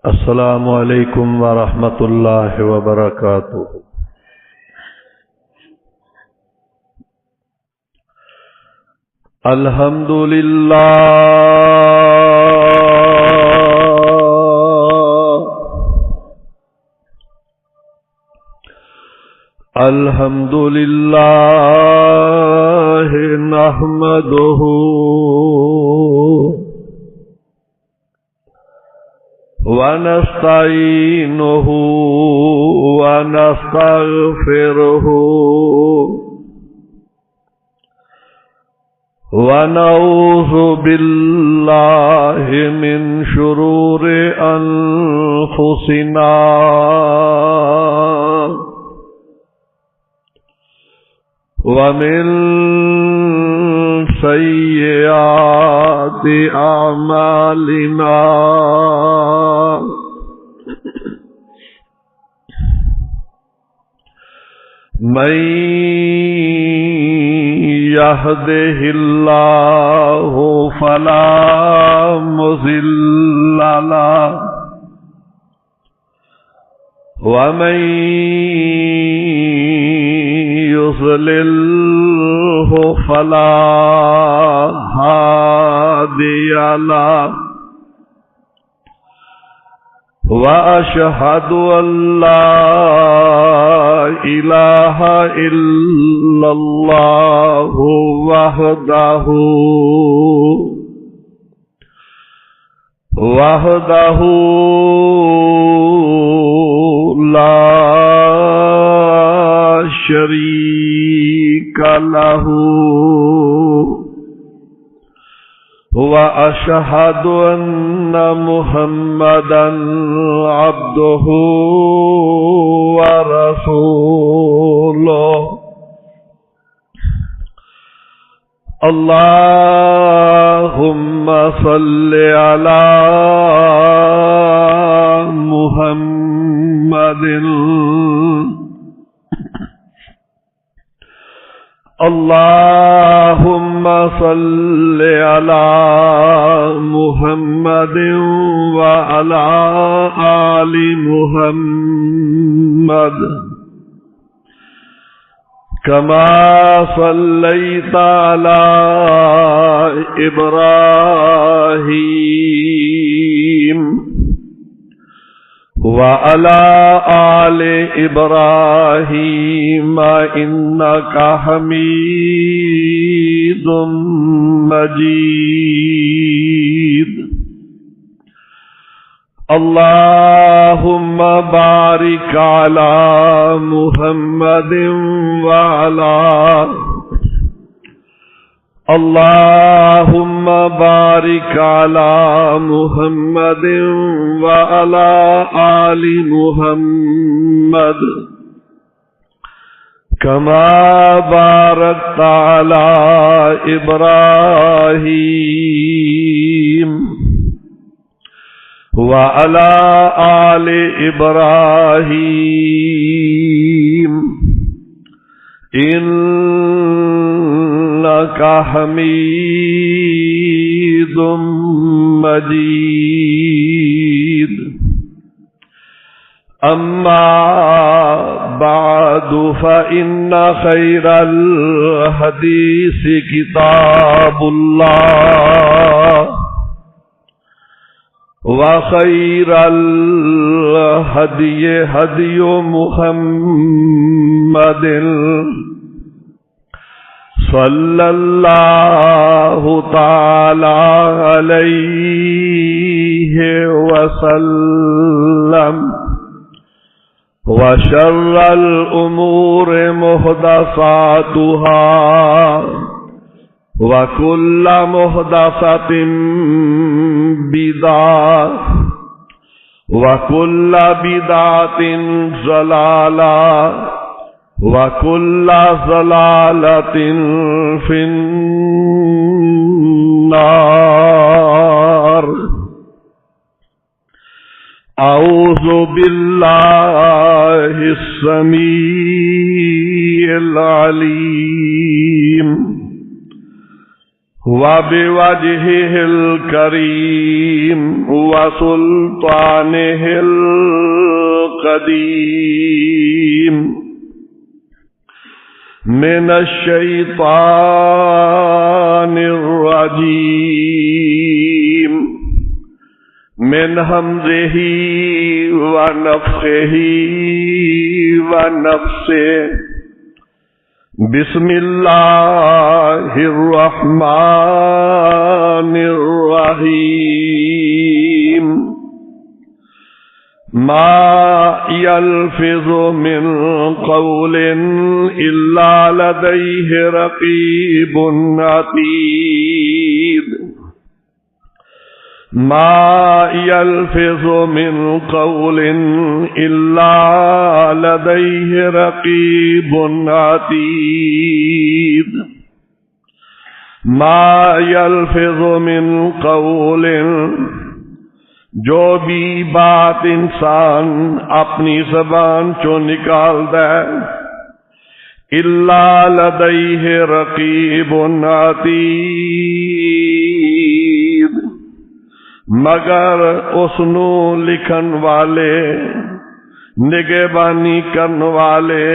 السلام علیکم ورحمۃ اللہ وبرکاتہ۔ الحمد للہ الحمد للہ نحمدہ ونستعینہ ونستغفرہ ونعوذ باللہ من شرور انفسنا ومن سیئات اعمالنا من يهده الله فلا مضل له ومن يضلله فلا هادي له وأشهد أن لا إله إلا الله وحده لا شريك له وأشهد أن محمدا عبده ورسوله اللهم صل على محمد اللهم صل على محمد وعلى آل محمد كما صليت على إبراهيم وعلى آل إبراهيم إنك حميد مجيد اللهم بارك على محمد وعلى اللهم بارك على محمد وعلى آل محمد كما باركت على إبراهيم وعلى آل إبراهيم إنك حميد مجيد أما بعد فإن خير الحديث كتاب الله وخير الهدي هدي محمد صلى الله تعالى عليه وسلم وشر الأمور محدثاتها وكل محدثة بدعة وكل بدعة ضلالة وكل ضلالة في النار أعوذ بالله السميع العليم وبوجهه الكريم وسلطانه القديم من الشيطان الرجيم من همزه ونفخه ونفسه بسم اللہ الرحمن الرحیم ما یلفظ من قول الا لدیہ رقیب عتید ما يلفظ من قول إلا لديه رقيب عتيد ما يلفظ من قول جو بھی بات انسان اپنی زبان چو نکال دے إلا لديه رقيب عتيد مگر اسنو لکھن والے نگہبانی کرن والے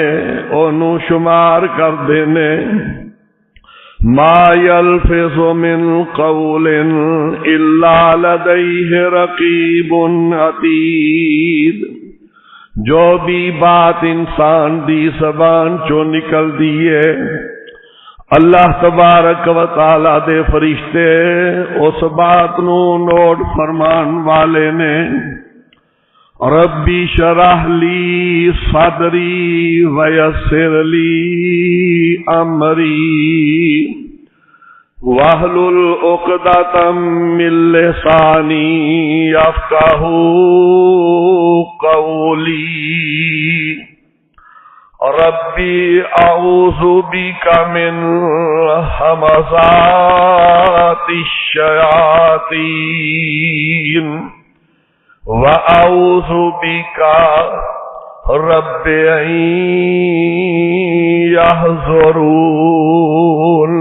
اونو شمار کر دینے ما یلفظ من قول الا لدیہ رقیب عتید جو بھی بات انسان دی زبان چو نکل دیئے اللہ تبارک و تعالی دے فرشتے اس بات نو نوٹ فرمان والے نے ربی شرح لی صدری ویسر لی امری واحلل عقدۃ من لسانی یفقہوا قولی ربی اعوذ بک من ہمزات الشیاطین واعوذ بک رب ان یحضرون۔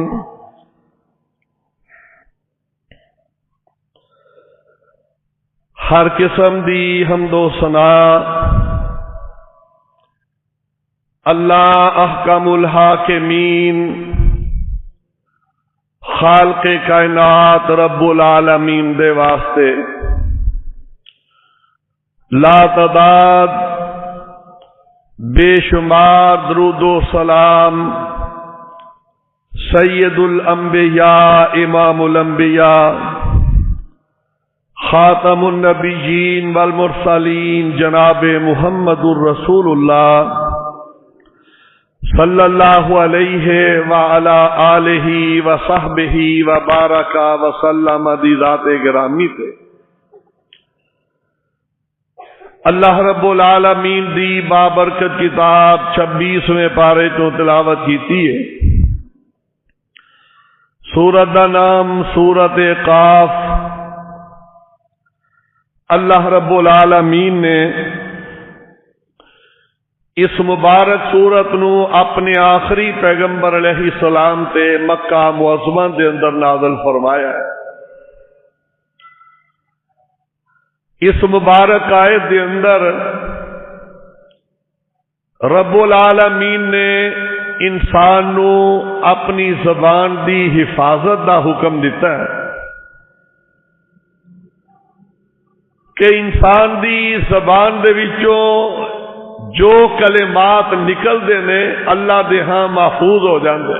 ہر قسم دی حمد و ثنا اللہ احکم الحاکمین خالق کائنات رب العالمین دے واسطے لا تعداد بے شمار درود و سلام سید الانبیاء امام الانبیاء خاتم النبیین والمرسلین جناب محمد الرسول اللہ صلی اللہ علیہ وعلا آلہ وصحبہ وبارک وسلم دی ذات گرامی تے اللہ رب العالمین دی بابرکت کتاب 26ویں پارے تو تلاوت کیتی ہے۔ سورت دا نام سورت قاف۔ اللہ رب العالمین نے اس مبارک سورت نو اپنے آخری پیغمبر علیہ السلام تے مکہ معظمہ دے اندر نازل فرمایا ہے۔ اس مبارک آیت دے اندر رب العالمین نے انسان نو اپنی زبان دی حفاظت دا حکم دیتا ہے کہ انسان دی زبان دے وچوں جو کلمات نکل دے نے اللہ دے ہاں محفوظ ہو جاندے۔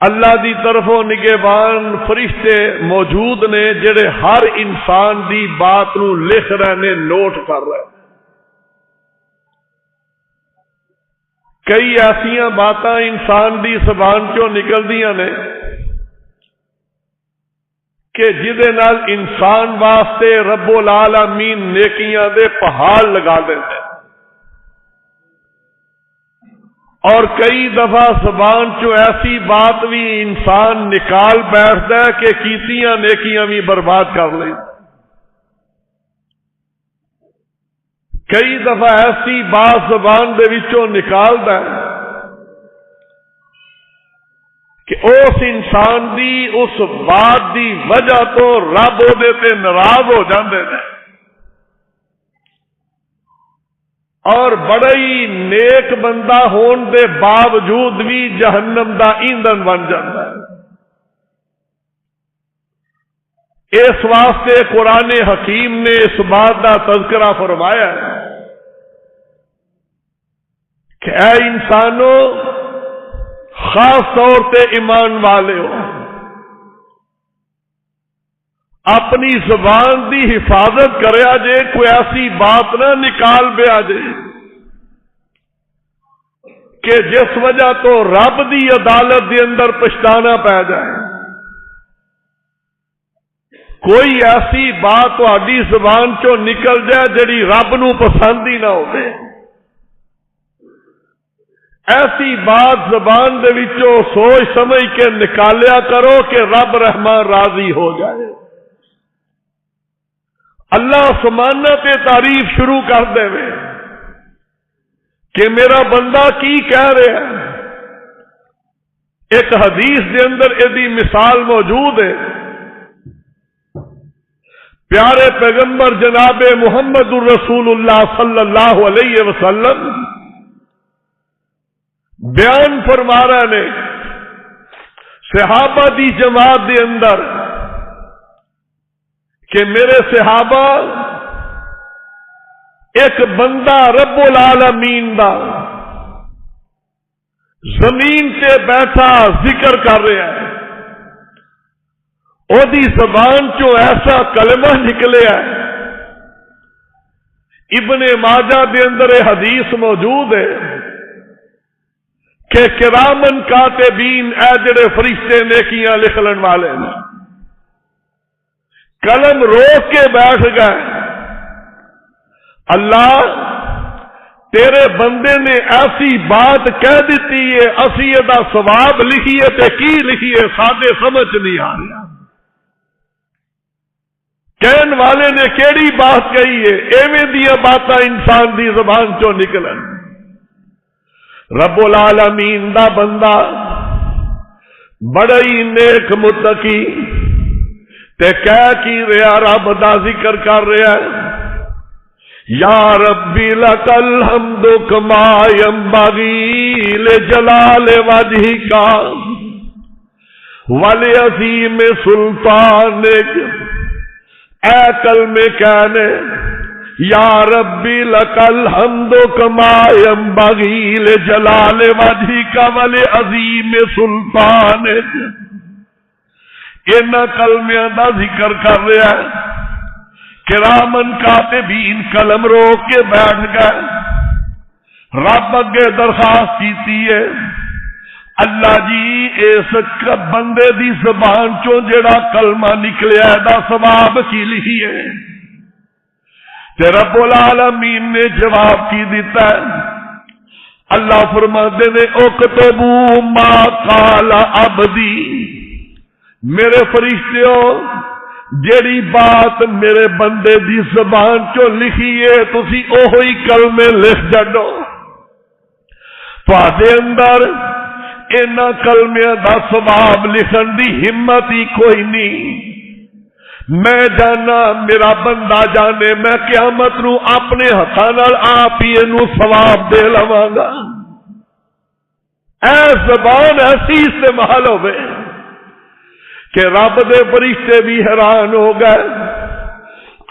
اللہ دی طرفوں نگہبان فرشتے موجود نے جڑے ہر انسان دی بات نو لکھ رہے نے، نوٹ کر رہے۔ کئی ایسیاں باتاں انسان دی زبان چوں نکل دیاں نے کہ جدے نال انسان واسطے رب العالمین نیکیاں دے پہاڑ لگا دیندے، اور کئی دفعہ زبان چو ایسی بات بھی انسان نکال بیٹھتا ہے کہ کیتیاں نیکیاں بھی برباد کر لیں۔ کئی دفعہ ایسی بات زبان دے وچوں نکالتا ہے کہ اس انسان دی اس بات دی وجہ تو رب دے تے ناراض ہو جاندے نے اور بڑا ہی نیک بندہ ہون دے باوجود بھی جہنم دا ایندھن بن جاتا ہے۔ اس واسطے قرآن حکیم نے اس بات کا تذکرہ فرمایا ہے کہ اے انسانوں، خاص طور تے ایمان والے ہو، اپنی زبان دی حفاظت کریا جے، کوئی ایسی بات نہ نکال بیا جے کہ جس وجہ تو رب دی عدالت دے اندر پچھتانا پی جائے۔ کوئی ایسی بات تہاڈی زبان چوں نکل جائے جڑی رب نو پسند ہی نہ ہوے، ایسی بات زبان دے وچوں سوچ سمجھ کے نکالیا کرو کہ رب رحمان راضی ہو جائے۔ اللہ سمانا تے تعریف شروع کر دے کہ میرا بندہ کی کہہ رہا ہے۔ ایک حدیث دے اندر ایدی مثال موجود ہے، پیارے پیغمبر جناب محمد الرسول اللہ صلی اللہ علیہ وسلم بیان فرما رہے نے صحابہ دی جماعت دے اندر کہ میرے صحابہ ایک بندہ رب العالمین دا زمین تے بیٹھا ذکر کر رہا ہے، او دی زبان چو ایسا کلمہ نکلے ہے، ابن ماجہ دے اندر حدیث موجود ہے کہ کرامن کاتبین، اے جڑے فرشتے نیکیاں لکھن والے نے، قلم روک کے بیٹھ گئے، اللہ تیرے بندے نے ایسی بات کہہ دیتی ہے، اسی دا ثواب لکھیے تے کی لکھیے سادے سمجھ نہیں آ رہا۔ کہن والے نے کیڑی بات کہی ہے، ایویں دیا باتاں انسان دی زبان چوں نکلن۔ رب العالمین دا بندہ بڑا ہی نیک متقی تے کہہ کی رہا، رب دا ذکر کر رہا ہے، یا ربی لک الحمد کما ینبغی لجلال وجہک ولعظیم سلطانک۔ اے کلمے کہنے، یا ربی لک الحمد کما ینبغی لجلال وجہک ولعظیم سلطانک۔ انہاں کلمیاں دا ذکر کر رہا ہے، کرامن کاتبین قلم روک کے بیٹھ گئے، رب اگے درخواست کیتی ہے، اللہ جی اس بندے دی زبان چوں جڑا کلمہ نکلیا دا ثواب کی لکھیے؟ تے رب العالمین نے جواب کی دیتا ہے، اللہ فرماتے نے اکتبوا ما قال عبدی، میرے فرشتیوں جیڑی بات میرے بندے دی زبان چو لکھی ہے تسی اوہی کلمے لکھ جڑو۔ تواڈے اندر انہاں کلمیاں دا ثواب لکھن دی ہمت ہی کوئی نہیں۔ میں جانا، میرا بندہ جانے، میں قیامت نو اپنے ہتھاں نال آپ ہی اینو ثواب دے لواں گا۔ اے زبان ایسی استعمال ہوئے کہ رب دے فرشتے بھی حیران ہو گئے۔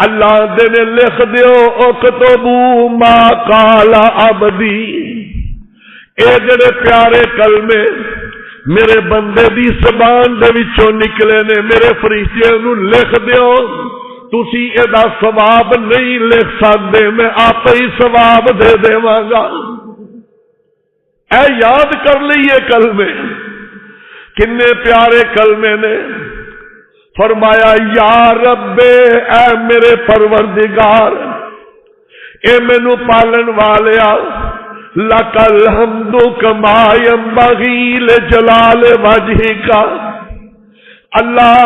اللہ دے نے لکھ دیو اکتبوا ما قال عبدی، اے جڑے پیارے کلمے میرے بندے دی زبان دے وچوں نکلے نے، میرے فرشتے نو لکھ دیو، تسی اے دا ثواب نہیں لکھ سکدے، میں آپ ہی ثواب دے دیواں گا۔ اے یاد کر لئیے کلمے کنے پیارے کلمے نے۔ فرمایا یا رب، اے میرے پروردگار، اے مینو پالن والیا، لک الحمد کما ینبغی لجلال وجہک، اللہ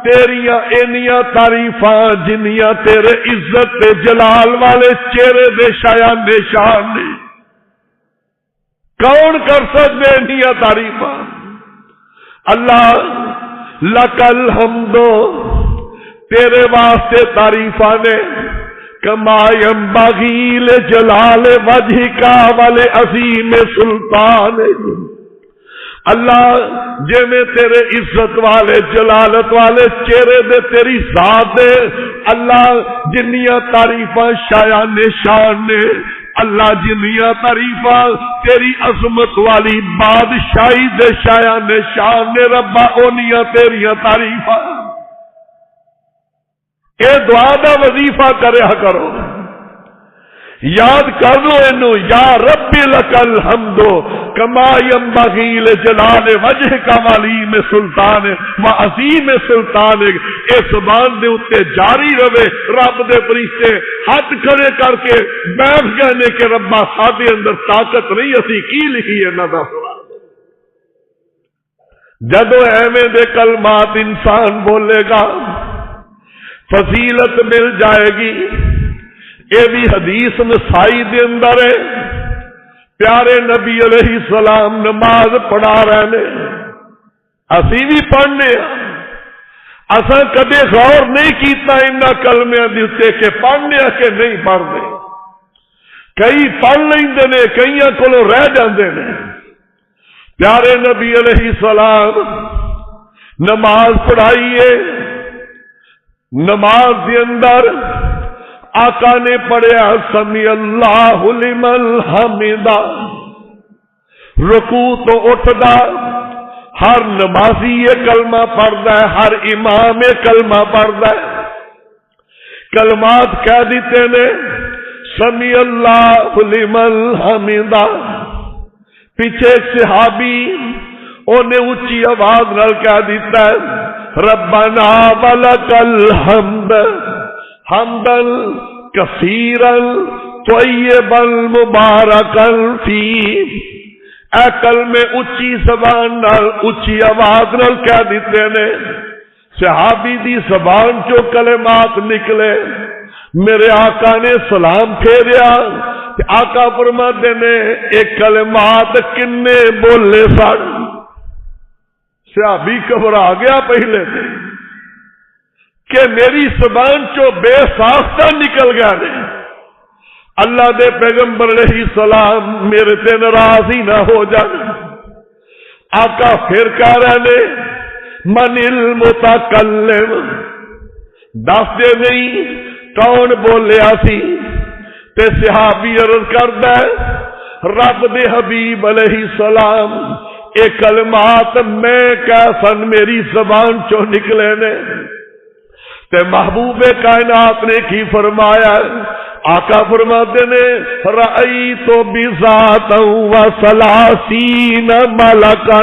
تیریاں اینیاں تعریفاں جنیاں تیرے عزت تے جلال والے چہرے دے شایان نشان نے، کون کر سکتے اینیاں تعریفاں؟ اللہ لکل حمدو تیرے واسطے تعریفاں نے کما ینبغی لجلال وجہکا ولعظیم سلطان اللہ جے میں تیرے عزت والے جلالت والے چہرے دے تیری ذات دے اللہ جنیاں تعریفاں شایا نشان نے اللہ جنیاں تعریفاں تیری عظمت والی بادشاہی دے شایا نشان نے ربا اونیاں تیریاں تعریفاں اے دعا دا وظیفہ کریا کرو یاد کر لو اینو یا رب لکل حمدو کما ینبغی لجلال وجہک وعظیم سلطان و عظیم سلطان اس زبان دے اتے جاری رہے رب دے فرشتے ہاتھ کھڑے کر کے بیٹھ گئے کہ ربا ساڈے اندر طاقت نہیں اسی کی لکھی ہے نہ جدو ایویں دے کلمات انسان بولے گا فضیلت مل جائے گی یہ بھی حدیث نسائی دے اندر ہے پیارے نبی علیہ السلام نماز پڑھا رہے ہیں اسی بھی پڑھنے اساں کدے غور نہیں کیتا انہاں کلمیاں دے اوتے کہ پڑھنے کہ نہیں پڑھدے کئی پڑھ لیندے نے کئیاں کولوں رہ جاندے نے پیارے نبی علیہ السلام نماز پڑھائیے نماز کے اندر آقا نے پڑھیا سمی اللہ لمن حمدا رکوع تو اٹھدا ہر نمازی یہ کلمہ پڑھدا ہے ہر امام یہ کلمہ پڑھدا ہے کلمات کہہ دیتے نے سمی اللہ لمن حمدا پیچھے ایک صحابی انہیں اونچی آواز نال کہہ دیتا ہے ربنا ولکل حمد حمدا کثیرا طیبا مبارکا فیہ اے کلمے اچھی زبان نال اچھی آواز نال کہہ دیتے نے صحابی دی زبان چو کلمات نکلے میرے آقا نے سلام پھیریا آقا فرماتے نے ایک کلمات کنے بولے سن صحابی گھبرا گیا پہلے سے کہ میری زبان چو بے ساختہ نکل گیا نے اللہ دے پیغمبر علیہ السلام میرے تے ناراض ہی نہ ہو جانا آقا پھر کہہ رہے من المتکلم دس دے نہیں کون بولیا سی تے صحابی عرض کردا ہے رب دے حبیب علیہ السلام اے کلمات میں کیسن میری زبان چو نکلے نے تے محبوب کائنات نے کی فرمایا آقا فرماتے نے رأیت بذات و ثلاثین ملکا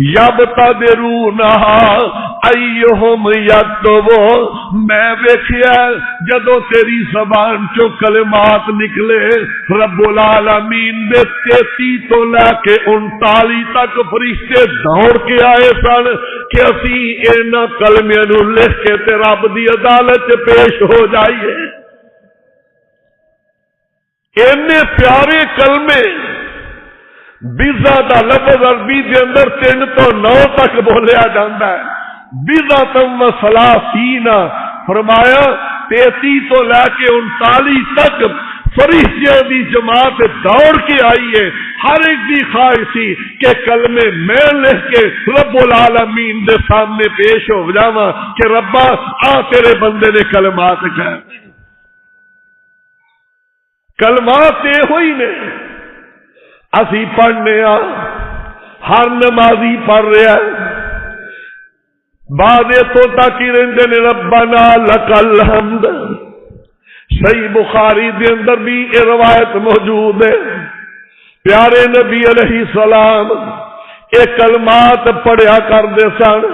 یبتدرونہا ایہم یکتبو میں ویکھیا جدو تیری زبان چو کلمات نکلے رب العالمین دے 33 تو لے کے 39 تک فرشتے دوڑ کے آئے سن کہ اسی اینا کلمیاں نو لکھ کے تے رب دی عدالت پیش ہو جائیے اینے پیارے کلمے بیزا دا لفظ عربی دے اندر 3 تو 9 تک بولیا جاندہ ہے بیزا تم و ثلاثین فرمایا 33 تو لے کے 39 تک فرشتیاں دی جماعت دوڑ کے آئی ہے ہر ایک دی خواہش تھی کہ کلمے میں لکھ کے رب العالمین دے سامنے پیش ہو جاواں کہ ربا آ تیرے بندے نے کلمات کہے کلمات یہ ہوئی نے اسی پڑھنے ہر نمازی پڑھ رہا ہے بعد تو تاکی رہندے نے ربنا لکل حمد صحیح بخاری دے اندر بھی یہ روایت موجود ہے پیارے نبی علیہ السلام یہ کلمات پڑھیا کرتے سن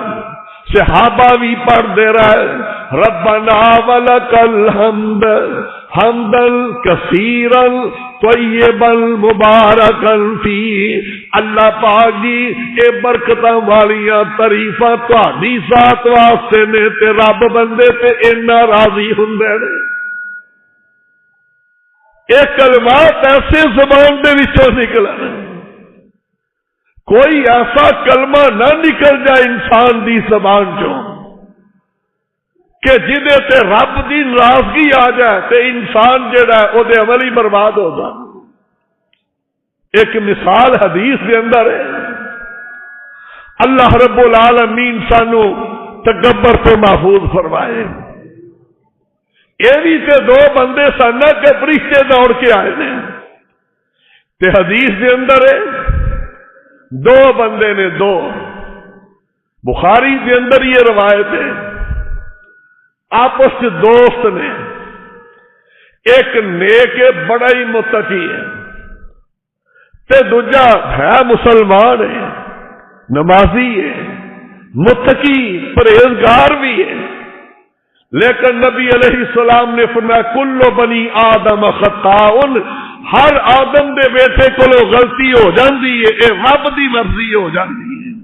صحابہ بھی پڑھ دے رہے ربنا ولکل حمد حمدا کثیرا طیبا مبارکا فیہ اللہ پاک جی اے برکتاں والیاں تعریفاں تہاڈی ذات واسطے نے تے رب بندے تے اینا راضی ہوندے نے اے کلمات ایسے زبان دے وچوں نکلن کوئی ایسا کلمہ نہ نکل جائے انسان دی زبان چوں کہ جدے تے رب دی ناراضگی آ جائے تے انسان جڑا ہے او دے عمل ہی برباد ہو جائے۔ ایک مثال حدیث دے اندر ہے، اللہ رب العالمین سانو تکبر تو محفوظ فرمائے۔ یہ بھی تے دو بندے سن کہ فرشتے دوڑ کے آئے نے، تے حدیث دے اندر ہے دو بندے نے، دو بخاری دے اندر یہ روایت ہے، آپس دوست نے، ایک نیک بڑا ہی متقی ہے تے دوجا ہے مسلمان ہے، نمازی ہے، متقی پرہیزگار بھی ہے، لیکن نبی علیہ السلام نے فرمایا کل بنی آدم خطاء، ہر آدم دے بیٹے کو غلطی ہو جاندی ہے، اے رب دی مرضی ہو جاندی ہے۔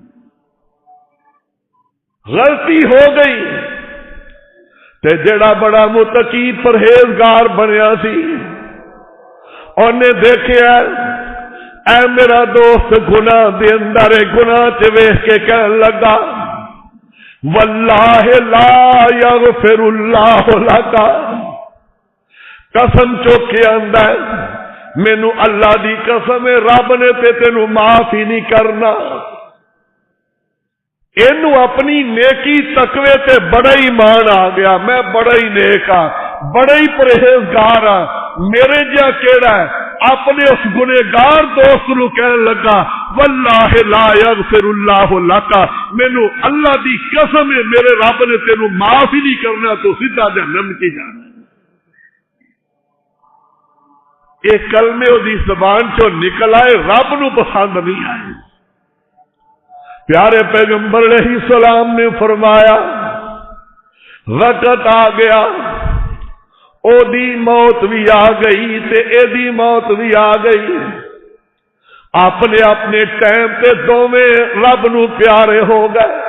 غلطی ہو گئی تے جڑا بڑا متقی پرہیزگار بنیا سی انہیں دیکھیا اے میرا دوست گناہ دے اندر گناہ چ ویکھ کے کہن لگا واللہ لا یغفر اللہ لک، قسم چوکے آندا ہے مینوں اللہ دی قسم ہے رب نے تے تینوں معاف ہی نہیں کرنا۔ اینو اپنی نیکی تقوی تے بڑا ہی مان آ گیا، میں بڑا ہی نیک ہاں، بڑا ہی پرہیزگار ہاں، میرے جا کیڑا ہے، اپنے اس گنہگار دوست نو کہنے لگا واللہ لا یغفر اللہ لک، مینوں اللہ دی قسم ہے میرے رب نے تینوں معاف ہی نہیں کرنا، تو سیدھا جہنم کی جانا ہے۔ یہ کلمے دی زبان چوں نکل آئے، رب نو پسند نہیں آئے۔ پیارے پیغمبر علیہ السلام نے فرمایا وقت آ گیا، او دی موت بھی آ گئی تے اے دی موت بھی آ گئی، اپنے اپنے ٹائم تے دوویں رب نو پیارے ہو گئے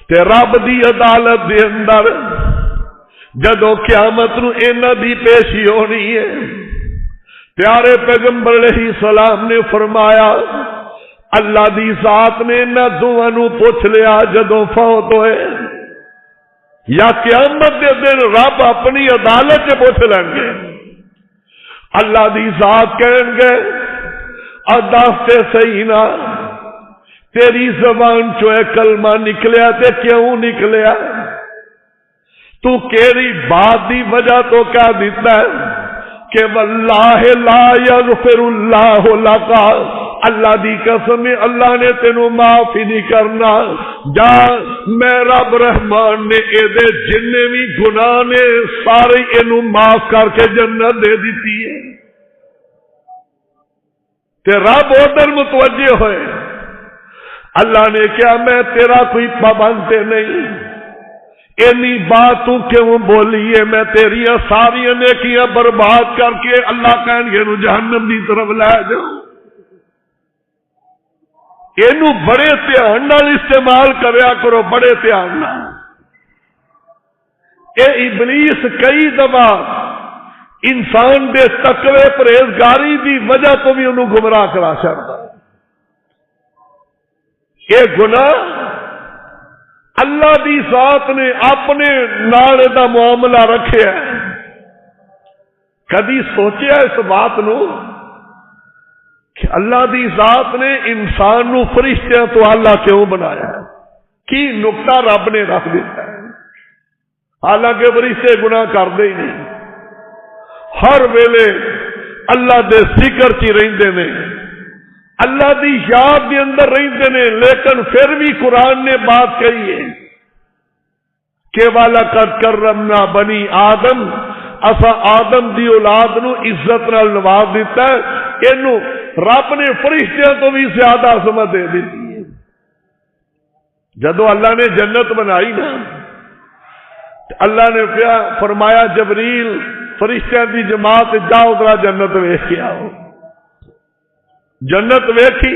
تے رب دی عدالت دے اندر جدو قیامت نو انہاں دی پیشی ہونی ہے، پیارے پیغمبر علیہ السلام نے فرمایا اللہ دی ذات نے انہاں دوواں نو پوچھ لیا جدو فوت ہوئے یا قیامت دے دن رب اپنی عدالت سے پوچھ لیں گے، اللہ دی ذات کہیں گے دس تے صحیح نہ تیری زبان چو اے کلمہ نکلیا تے کیوں نکلیا، تو کیری بات دی وجہ تو کہہ دیتا ہے کہ واللہ لا یغفر اللہ لک، اللہ دی قسم اللہ نے تینوں معاف ہی نہیں کرنا، جا میں رب رحمان نے اے دے جننے بھی گناہ نے سارے اینوں معاف کر کے جنت دے دیتی ہے۔ تے رب ادھر متوجہ ہوئے، اللہ نے کیا میں تیرا کوئی پابند تے نہیں، اینی بات تو کیوں بولی ہے، میں تیری ساری نیکیاں برباد کر کے اللہ کہن گے نو جہنم دی طرف لے جاؤں۔ اینو بڑے دھیان نال استعمال کریا کرو، بڑے دھیان نال۔ اے ابلیس کئی دفعہ انسان دے تقوی پرہیزگاری دی وجہ تو بھی انہوں گمراہ کرا چھڑدا۔ اے گناہ اللہ دی ذات نے اپنے نال دا معاملہ رکھیا ہے، کدی سوچیا اس بات نو کہ اللہ دی ذات نے انسان نو فرشتیاں تو اللہ کیوں بنایا ہے، کی نقطہ رب نے رکھ دیتا ہے، حالانکہ فرشتے گناہ کردے ہی نہیں، ہر ویلے اللہ دے ذکر چ رہندے نے، اللہ دی یاد دے اندر رہندے نے، لیکن پھر بھی قرآن نے بات کہی ہے کہ وَلَقَدْ كَرَّمْنَا بَنِي آدم، اسا آدم دی اولاد نو عزت نال نواز دیتا ہے، اینو رب نے فرشتیاں تو بھی زیادہ عظمت دے دیتی ہے۔ جدو اللہ نے جنت بنائی نا، اللہ نے فرمایا جبریل فرشتیاں دی جماعت جاؤ ذرا جنت ویکھ کے آؤ، جنت ویکھی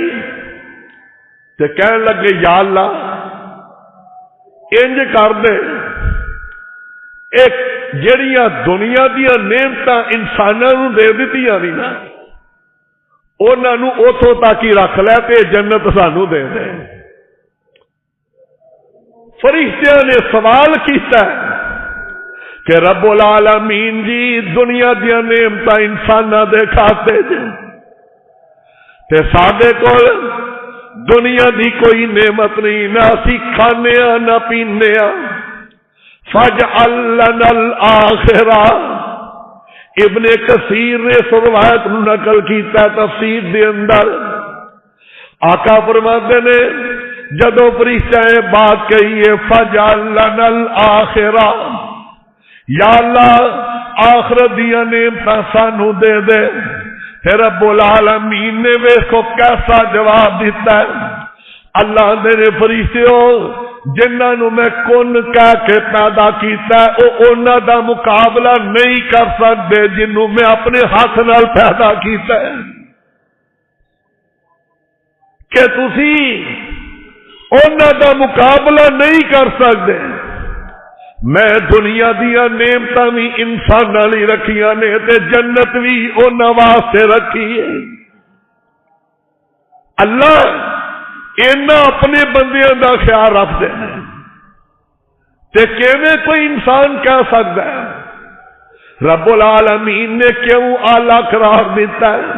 تے کہن لگے یا اللہ انج کر دے ایک جڑیاں دنیا دیا نعمتاں انساناں نوں دے دتیاں نہیں نا، انہاں نو اوتھوں تک ہی رکھ لے تے جنت سانو دے دے۔ فرشتیاں نے سوال کیتا ہے کہ رب العالمین جی دنیا دیا نعمتاں انساناں دے کھاتے جے تے ساڈے کول دنیا دی کوئی نعمت نہیں، نہ اسی کھانے ہاں نہ پینے ہاں، فاجعل لنا الآخرہ۔ ابن کثیر نے اس روایت نقل کیتا تفسیر دے اندر، آقا فرماتے نے جدو فرشتہ بات کہی ہے فاجعل لنا الآخرہ، یا اللہ آخرت دیا نعمتاں سانو دے دے۔ پھر رب العالمین نے ویکھو کیسا جواب دیتا ہے، اللہ نے فرشتیو جنہاں نو میں کن کہہ کے پیدا کیتا ہے او انہاں دا مقابلہ نہیں کر سکتے جنہوں میں اپنے ہاتھ نال پیدا کیتا ہے، کہ تسی انہاں دا مقابلہ نہیں کر سکتے۔ میں دنیا دیا نعمتاں بھی انسان والی رکھیاں نے تے جنت بھی انہاں واسطے رکھی ہے۔ اللہ اینا اپنے بندیاں دا خیال رکھتے ہیں تے کیویں کوئی انسان کہہ سکتا ہے رب العالمین نے کیوں اعلی قرار دیتا ہے؟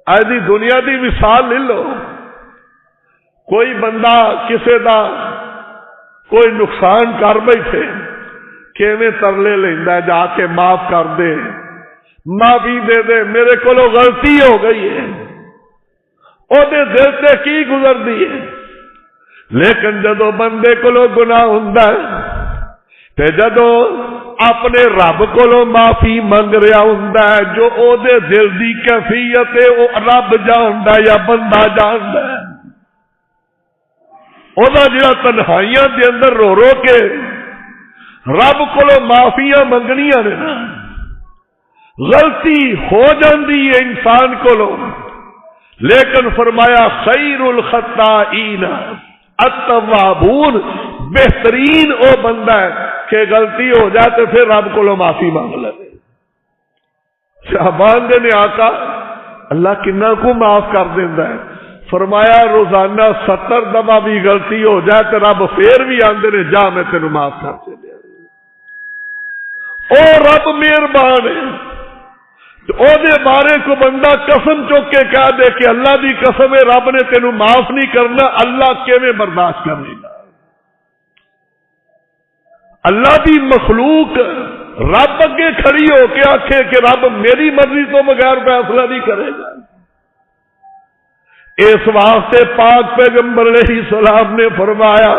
آدھی دنیا دی مثال لے لو، کوئی بندہ کسے دا کوئی نقصان کر بیٹھے کیویں ترلے لیندا ہے، جا کے معاف کر دے، معافی دے دے، میرے کولو غلطی ہو گئی ہے، او دے دل تے کی گزردی ہے۔ لیکن جدو بندے کولو گناہ ہوندا ہے تے جدو اپنے رب کولو معافی منگ رہا ہوندا ہے، جو او دے دل دی کیفیت ہے او رب جاندا ہے یا بندہ جاندا ہے۔ اودا جڑا تنہائیاں دے اندر رو رو کے رب کولو معافیاں منگنیاں نے نا، غلطی ہو جاندی ہے انسان کولو، لیکن فرمایا خیر الخطائین التوابون، بہترین او بندہ ہے کہ غلطی ہو جائے تو پھر رب کولو معافی مانگ لے۔ صحابان دے نے آقا اللہ کنا کو معاف کر دیندا ہے؟ فرمایا روزانہ 70 دفعہ بھی غلطی ہو جائے تو رب پھر بھی آندے نے جا میں تینوں معاف کر دیا۔ او رب مہربان ہے، او دے بارے کو بندہ قسم چوک کے کہہ دے کہ اللہ دی قسم ہے رب نے تینوں معاف نہیں کرنا، اللہ کیویں برداشت کر لے گا؟ اللہ دی مخلوق رب اگے کھڑی ہو کے آکھے کہ رب میری مرضی تو بغیر فیصلہ نہیں کرے گا۔ اس واسطے پاک پیغمبر علیہ السلام نے فرمایا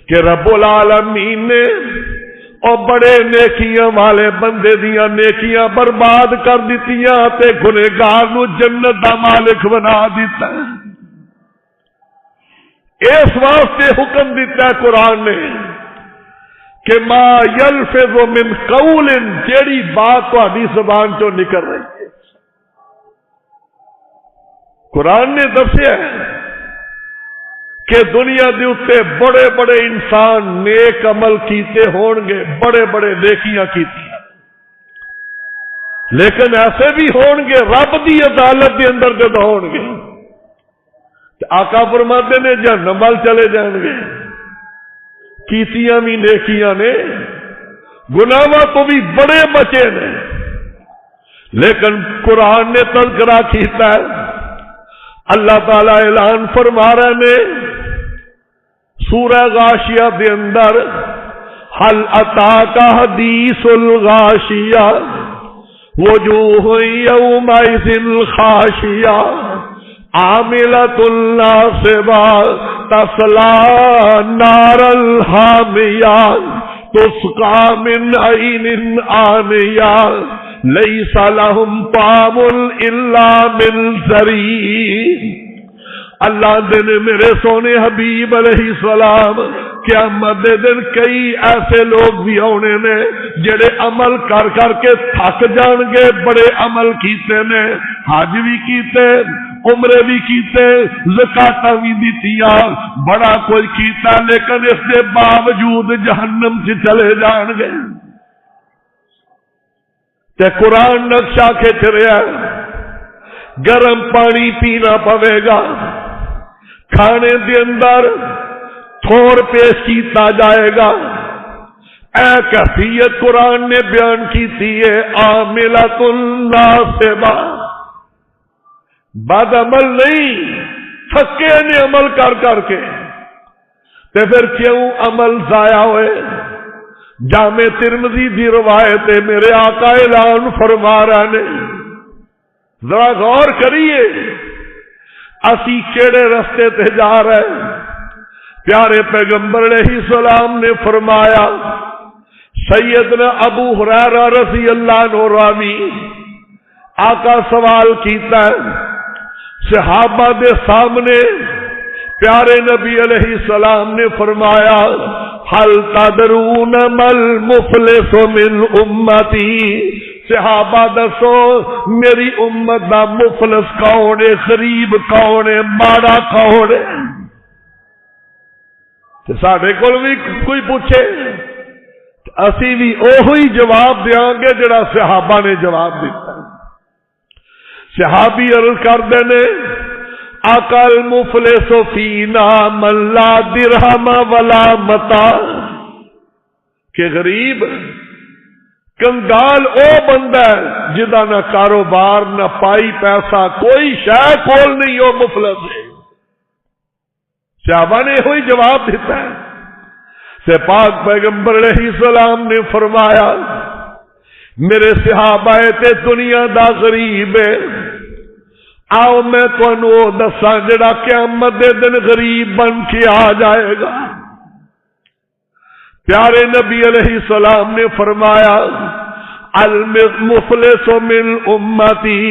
کہ رب العالمین نے اور بڑے نیکیاں والے بندے دیاں نیکیاں برباد کر دیتیاں تے گنہگار نو جنت دا مالک بنا دیتا ہے۔ اس واسطے حکم دیتا ہے قرآن نے کہ ما یلفظ من قول، جیڑی بات تہاڈی زبان چوں نکل رہی ہے قرآن نے دسیا ہے کہ دنیا دے اوتے بڑے بڑے انسان نیک عمل کیتے ہون گے، بڑے بڑے نیکیاں کیتی، لیکن ایسے بھی ہون گے رب دی عدالت دے اندر جب ہون گے آقا فرماتے نے جہنم وال چلے جان گے۔ کیتیاں بھی نیکیاں نے، گناہاں تو بھی بڑے بچے نے، لیکن قرآن نے تذکرہ کیتا ہے، اللہ تعالی اعلان فرما رہے نے سورہ غاشیہ دے اندر، حل اتاک حدیث الغاشیہ وجوہ یومئذ خاشیہ عاملۃ ناصبہ تصلی نارا حامیہ تسقی من عین آنیہ لیس لہم طعام الا من ضریع۔ اللہ دن میرے سونے حبیب علیہ السلام قیامت دے دن کئی ایسے لوگ بھی آنے نے جڑے عمل کر کر کے تھک جان گے، بڑے عمل کیتے نے، حج بھی کیتے، عمرے بھی کیتے، زکاتاں بھی دتیاں، بڑا کوئی کیتا، لیکن اس کے باوجود جہنم چ چلے جان گے۔ تے قرآن نقشہ کھچ رہا ہے گرم پانی پینا پوے گا، کھانے دے اندر تھوڑ پیش کیتا جائے گا۔ اے کیفیت قرآن نے بیان کی تھی ہے، عاملۃ ناصبہ، بد عمل نہیں، تھکے نے عمل کر کر کے، تے پھر کیوں عمل ضائع ہوئے؟ جامع ترمذی دی روایت ہے، میرے آقا اعلان فرما رہے نے، ذرا غور کریے اسی کیڑے رستے تے جا رہے ہیں۔ پیارے پیغمبر علیہ السلام نے فرمایا، سیدنا ابو ہریرہ رضی اللہ عنہ راوی، آقا سوال کیتا ہے صحابہ دے سامنے، پیارے نبی علیہ السلام نے فرمایا، حل تدرون مل مفلس من امتی، صحابہ دسو میری امت دا مفلس کون ہے، غریب کون ہے، ماڑا کون ہے؟ تے ساڈے کول بھی کوئی پوچھے اسی بھی اوہی جواب دیاں گے جڑا صحابہ نے جواب دیتا۔ صحابی عرض کردے نے، آقا المفلس فینا من لا درہم ولا متاع، کہ غریب کنگال او بندہ ہے جدا نہ کاروبار نہ پائی پیسہ، کوئی شے کول نہیں، وہ مفلس ہے۔ صحابہ نے ہوئی جواب دیتا ہے تے پاک پیغمبر علیہ السلام نے فرمایا، میرے صحابہ تے دنیا دا غریب ہے، آؤ میں تانوں دساں جڑا قیامت دے دن غریب بن کے آ جائے گا۔ پیارے نبی علیہ السلام نے فرمایا، المفلس من امتی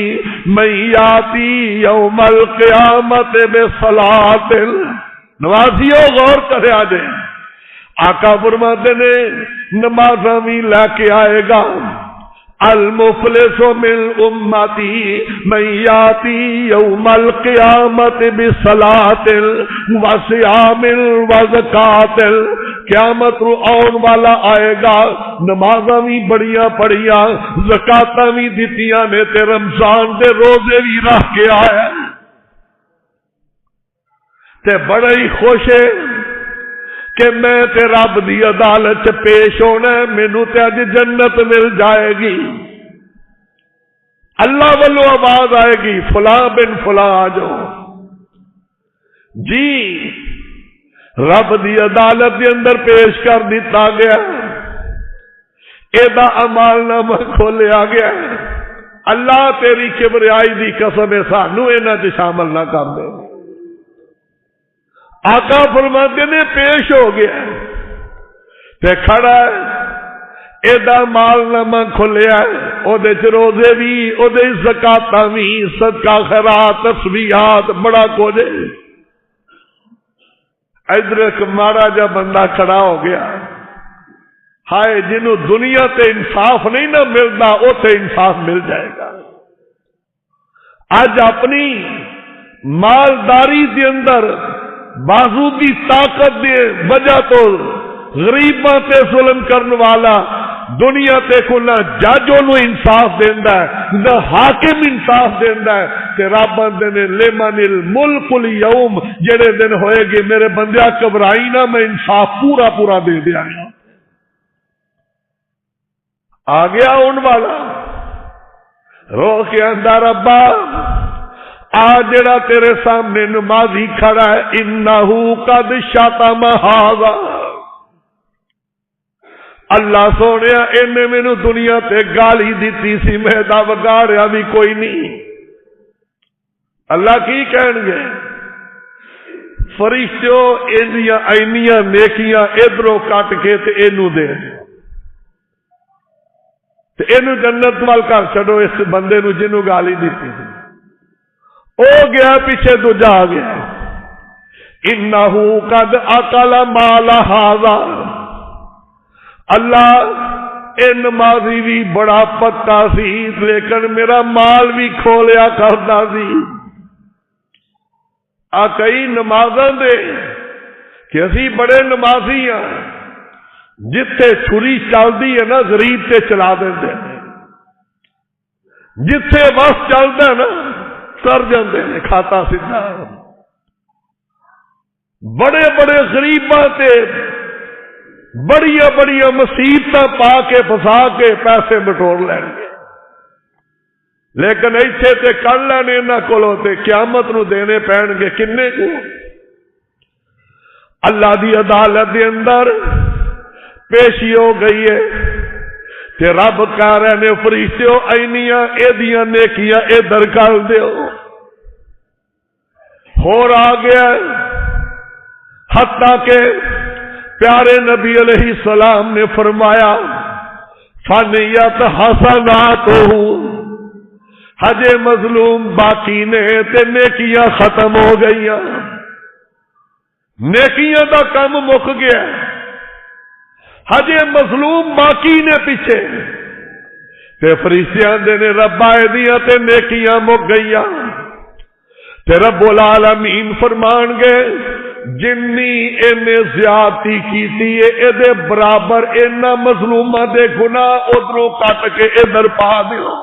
من یاتی یوم القیامت بصلاۃ، نوازیو غور کرے آجے، آقا فرماتے نے نمازاں بھی لے کے آئے گا۔ المفلس من امتی من یاتی یوم القیامت بصلاۃ وصیام وزکاۃ، قیامت رو آن والا آئے گا، نمازاں بھی بڑیاں پڑھیاں، زکاتاں بھی دتیاں نے، تے رمضان دے روزے بھی رکھ کے آیا، تے بڑا ہی خوش ہے کہ میں تے رب دی عدالت چ پیش ہونا ہے، مینوں تے اج جنت مل جائے گی۔ اللہ والو آواز آئے گی، فلاں بن فلاں آ جاؤ جی، رب دی عدالت دے اندر پیش کر دیتا گیا، ایدا اعمال نامہ کھولیا گیا، اللہ تیری کبریائی دی قسم ہے سانو انہاں چ شامل نہ کر دے۔ آقا فرماتے نے پیش ہو گیا تے کھڑا ہے، ایدا مال نامہ کھلیا ہے، او دے چ روزے بھی، او دے زکاتاں بھی، صدقہ خیرات تسبیحات بڑا کچھ۔ ادھر ایک ماڑا جا بندہ کھڑا ہو گیا، ہائے جنوں دنیا تے انصاف نہیں نہ ملتا اوتھے انصاف مل جائے گا۔ اج اپنی مالداری دے اندر بازو دی طاقت دے وجہ تو غریباں تے ظلم کرن والا دنیا تے کو نہ جج انہوں انصاف دیندا ہے نہ حاکم انصاف دیندا ہے، تے رب آندے نے لمن الملک اليوم، جڑے دن ہوئے گے میرے بندیا گھبرائی نہ، میں انصاف پورا پورا دے دیا گا۔ آ گیا ان والا رو کے اندر، ربا آج جڑا تیرے سامنے نمازی کھڑا ہے، انہو قد شتم ھذا، اللہ سونیا انہیں مینوں دنیا تے گالی دیتی سی، میں دا وگاڑیا بھی کوئی نہیں۔ اللہ کی کہن گے، فرشتوں ایندیاں اینیاں نیکیاں ادھروں کٹ کے تے اینوں دے تے اینوں جنت وال کر چھڈو، اس بندے نوں جنوں گالی دیتی سی۔ او گیا پیچھے دوجا آ گیا، انہو قد اکل مال ھذا، اللہ اے نمازی بھی بڑا پکا سی لیکن میرا مال بھی کھولیا کردا سی۔ آ کئی نمازاں دے کہ اسی بڑے نمازی ہاں، جتھے چھری چلدی ہے نا غریب تے چلا دیندے، جتھے بس چلدا ہے نا تر جاندے نے کھاتا سیدھا. بڑے بڑے غریباں تے بڑیاں بڑیاں مصیبتاں پا کے پھسا کے پیسے بٹور لین گے، لیکن ایتھے تے کر لینے انہاں کولوں تے قیامت نو دینے پین گے کنے کو. اللہ دی عدالت دے اندر پیشی ہو گئی ہے تے رب کہہ رہے نے فرشتیو اینیاں ایدیاں نیکیاں ادھر کر دیو. ہور آ گیا حتیٰ کہ پیارے نبی علیہ السلام نے فرمایا فنیت حسنات ہجے مظلوم باقی نے تے نیکیاں ختم ہو گئی، نیکیاں دا کم مک گیا، ہجے مظلوم باقی نے پیچھے. تے فرشتے آندے نے ربا ایدیاں تے نیکیاں مک گئیاں. تے رب العالمین فرمان گے جنی اینے زیادتی کیتی ہے ایدے برابر اینا مظلومہ دے گناہ ادھروں کٹ کے ادھر پا دیو.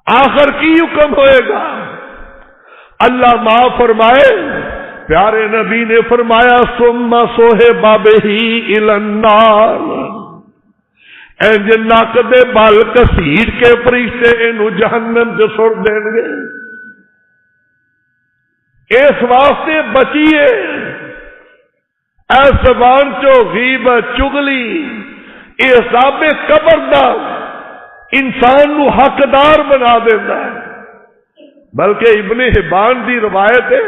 آخر کی حکم ہوئے گا؟ اللہ معاف فرمائے. پیارے نبی نے فرمایا ثم صحب بہ الی النار، انج نک دے بال کسیٹ کے فرشتے اینو جہنم چ سٹ دین گے. اس واسطے بچیے اے زبان چو غیبت چگلی اے حساب قبر دا انسان نو حقدار بنا دیتا ہے. بلکہ ابن حبان دی روایت ہے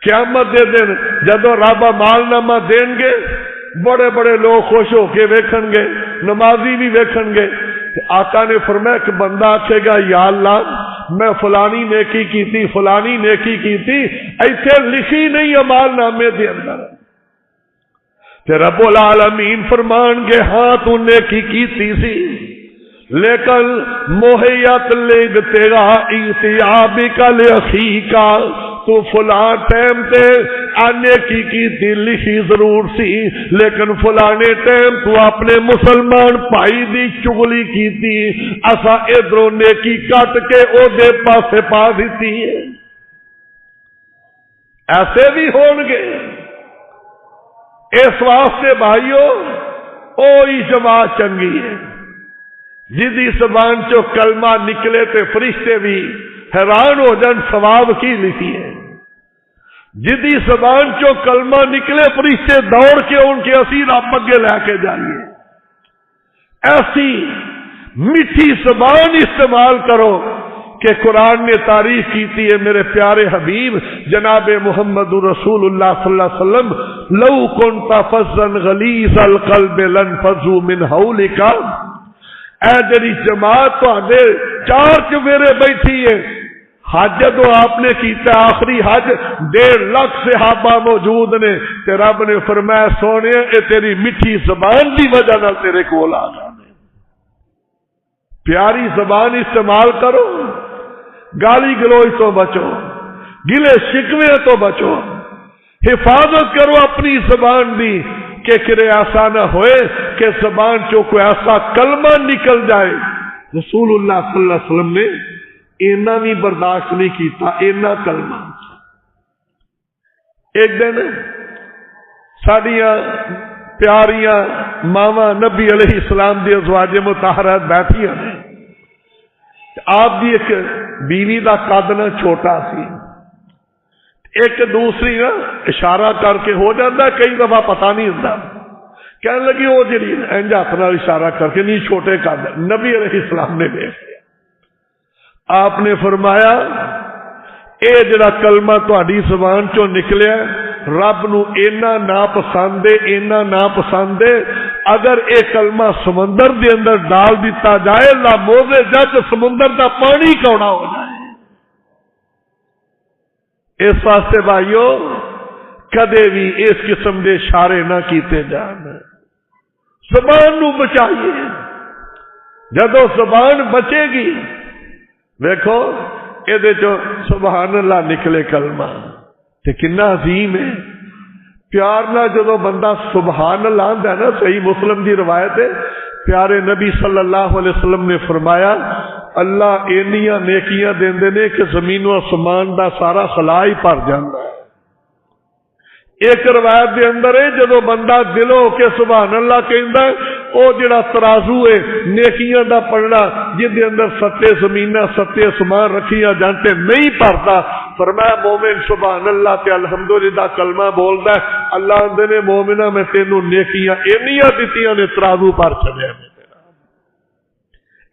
قیامت دے دن جدو رب مال نامہ دین گے بڑے بڑے لوگ خوش ہو کے ویکھن گے، نمازی بھی ویکھن گے. آقا نے فرمایا کہ بندہ آکھے گا یا اللہ میں فلانی نیکی کی تھی فلانی نیکی کی تھی ایسے لکھی نہیں امال نامے دے اندر. تے رب العالمین فرمان گے ہاں تو نیکی کی سی لیکن موہیت لگ تیرا انتیابی کا لخی کا تو فلاں ٹائم تے آنے کی تھی لکھی ضرور سی لیکن فلانے ٹائم تو اپنے مسلمان بھائی دی چگلی کی تھی اسا ادھروں نیکی کٹ کے او دے پاسے پا دیتی ہے. ایسے بھی ہون گے. اس واسطے بھائیو اوہی جماعت چنگی ہے جدی زبان چو کلمہ نکلے تے فرشتے بھی حیران ہو جان ثواب کی لکھی ہے. جدی زبان چو کلمہ نکلے فرشتے دوڑ کے ان کے اسیر آپ اگے لے کے جائیے. ایسی میٹھی زبان استعمال کرو کہ قرآن نے تعریف کی تھی ہے میرے پیارے حبیب جناب محمد رسول اللہ صلی اللہ علیہ وسلم لو کنت فظا غلیظ القلب لانفضوا من حولک. اے جڑی جماعت تواڈے چار چویرے بیٹھی ہے حج جو آپ نے کیتا آخری حج 1.5 لاکھ صحابہ موجود نے تے رب نے فرمایا سونے اے تیری میٹھی زبان دی وجہ نال تیرے کول آ جانے. پیاری زبان استعمال کرو، گالی گلوچ تو بچو، گلے شکوے تو بچو، حفاظت کرو اپنی زبان دی کہ کرے ایسا نہ ہوئے کہ زبان چو کوئی ایسا کلمہ نکل جائے. رسول اللہ صلی اللہ علیہ وسلم نے اینا بھی برداشت نہیں کیتا اینا کلمہ. ایک دن ساڈیاں پیاریاں ماما نبی علیہ السلام دی ازواج مطہرات بیٹھیاں نے. آپ دی ایک بیوی دا قد نہ چھوٹا سی، ایک دوسری نا اشارہ کر کے ہو جاتا کئی دفعہ پتہ نہیں ہوتا کہنے لگی وہ جی انج ہاتھ نال اشارہ کر کے نہیں چھوٹے قد. نبی علیہ السلام نے دیکھ لیا. آپ نے فرمایا اے جڑا کلمہ تہاڈی زبان چوں نکلیا رب نو اینا ناپسند ہے اینا ناپسند ہے اگر اے کلمہ سمندر دے اندر ڈال دیتا جائے لا موزے جج سمندر دا پانی کوڑا ہو جائے. اس واسطے بھائیو کدے بھی اس قسم دے اشارے نہ کیتے جان. زبان نو بچائیے. جدو زبان بچے گی ویکھو یہ سبحان اللہ نکلے کلمہ تے کنا عظیم ہے. پیار نہ جدو بندہ سبحان اللہ آندا ہے نا صحیح مسلم دی روایت ہے پیارے نبی صلی اللہ علیہ وسلم نے فرمایا اللہ اینیاں نیکیاں دیندے نے کہ زمین و آسمان دا سارا خلا ہی بھر جاندا ہے۔ ایک روایت دے اندر ہے جدو بندہ دلوں کے سبحان اللہ کہندا ہے، او جڑا ترازو ہے نیکیاں دا پڑنا جن دے اندر ستے زمینہ ستے آسمان رکھیاں جانتے نہیں پڑتا، فرمایا مومن سبحان اللہ تے الحمدللہ کلمہ بولدا ہے، اللہ اندے نے مومنہ میں تینوں نیکیاں اینیاں دتیاں نے ترازو پر چڑھیا میں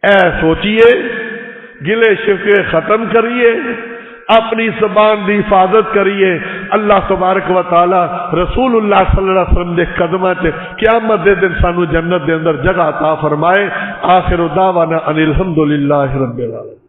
اے سوچئے گلے شکوے ختم کریے، اپنی زبان دی حفاظت کریے، اللہ تبارک و تعالی رسول اللہ صلی اللہ علیہ وسلم دے قدماں تے قیامت دے دن سانو جنت دے اندر جگہ عطا فرمائے۔ آخر دعوانا ان الحمدللہ رب العالمین۔